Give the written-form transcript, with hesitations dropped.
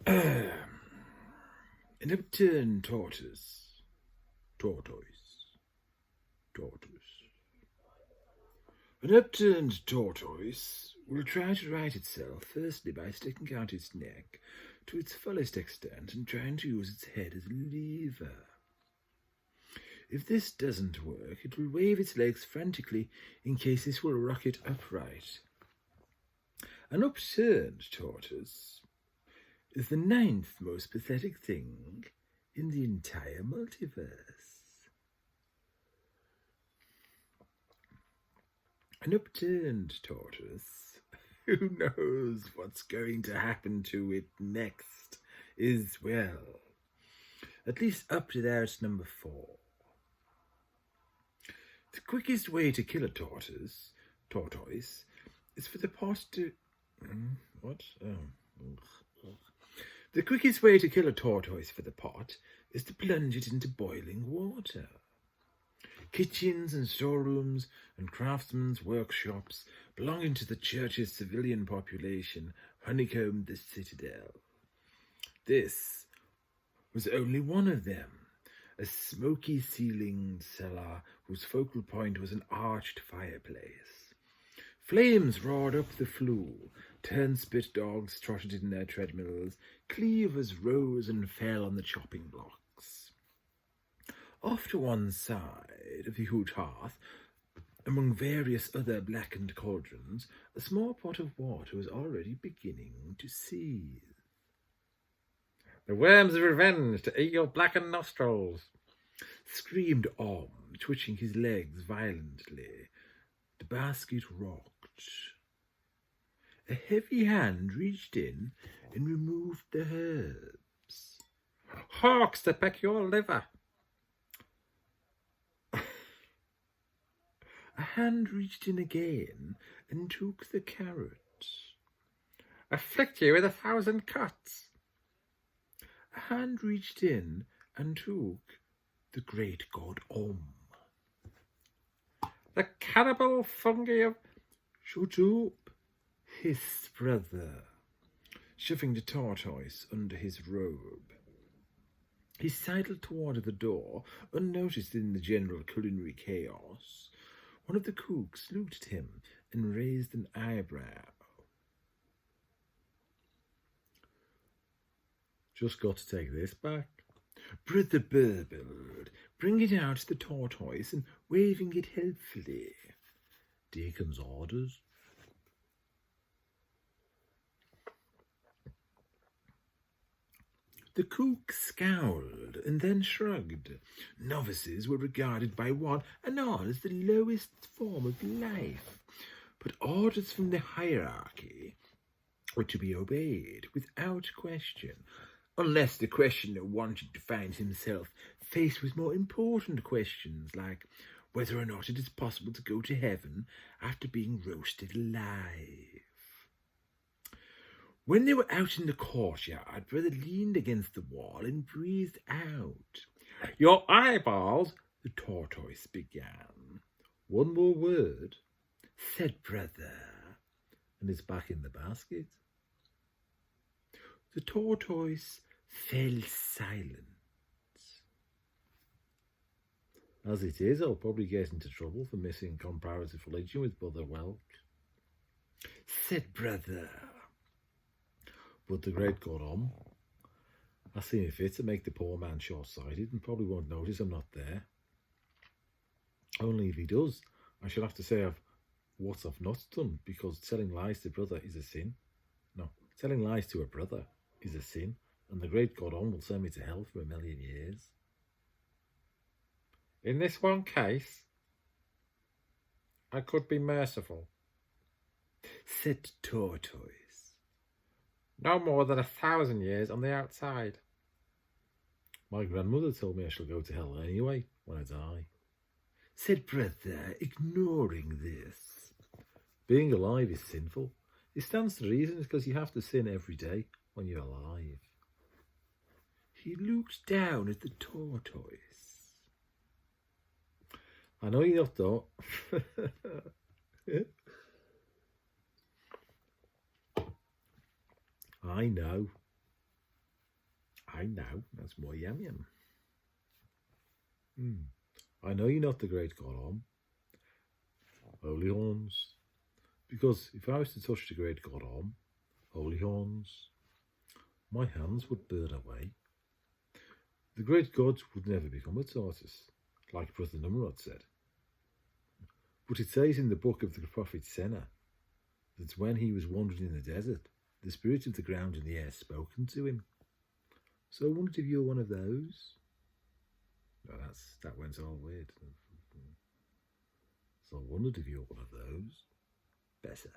An upturned tortoise, tortoise. An upturned tortoise will try to right itself firstly by sticking out its neck to its fullest extent and trying to use its head as a lever. If this doesn't work, it will wave its legs frantically in case this will rock it upright. An upturned tortoise is the ninth most pathetic thing in the entire multiverse. An upturned tortoise, who knows what's going to happen to it next, is, well, at least up to there it's number 4. The quickest way to kill a tortoise is for the pot to... What? Oh. The quickest way to kill a tortoise for the pot is to plunge it into boiling water. Kitchens and storerooms and craftsmen's workshops belonging to the church's civilian population honeycombed the citadel. This was only one of them, a smoky-ceilinged cellar whose focal point was an arched fireplace. Flames roared up the flue, turnspit dogs trotted in their treadmills, cleavers rose and fell on the chopping blocks. Off to one side of the huge hearth, among various other blackened cauldrons, a small pot of water was already beginning to seethe. "The worms of revenge to eat your blackened nostrils," screamed Om, twitching his legs violently. The basket rocked. A heavy hand reached in and removed the herbs. "Hawks to peck your liver." A hand reached in again and took the carrots. "Afflict you with 1,000 cuts." A hand reached in and took the great god Om. "The cannibal fungi of..." "Shut up," hissed Brother, shoving the tortoise under his robe. He sidled toward the door, unnoticed in the general culinary chaos. One of the cooks looked at him and raised an eyebrow. "Just got to take this back," Brother burbled, bringing out the tortoise and waving it helpfully. "Deacon's orders." The cook scowled and then shrugged. Novices were regarded by one and all as the lowest form of life, but orders from the hierarchy were to be obeyed without question, unless the questioner wanted to find himself faced with more important questions, like whether or not it is possible to go to heaven after being roasted alive. When they were out in the courtyard, Brother leaned against the wall and breathed out. "Your eyeballs," the tortoise began. "One more word," said Brother, and is back in the basket. The tortoise fell silent. "As it is, I'll probably get into trouble for missing comparative religion with Brother Welk," said Brother. But the great god Om has seen it fit to make the poor man short-sighted and probably won't notice I'm not there. Only if he does, I shall have to say what I've not done, because telling lies to Brother is a sin. No, telling lies to a brother is a sin, and the great god Om will send me to hell for 1,000,000 years. "In this one case, I could be merciful," said Tortoise. "No more than 1,000 years on the outside." "My grandmother told me I shall go to hell anyway when I die," said Brother, ignoring this. "Being alive is sinful. It stands to reason because you have to sin every day when you're alive." He looked down at the tortoise. "I know you're not, though." "I know," I know, that's more yum yum. I know you're not the great Gollum, Holy Horns, because if I was to touch the great Gollum, Holy Horns, my hands would burn away. The great gods would never become a tortoise, like Brother Nimrod said. But it says in the book of the prophet Senna that when he was wandering in the desert, the spirit of the ground and the air spoken to him. So I wondered if you're one of those. Well, that went all weird. So I wondered if you're one of those. Better.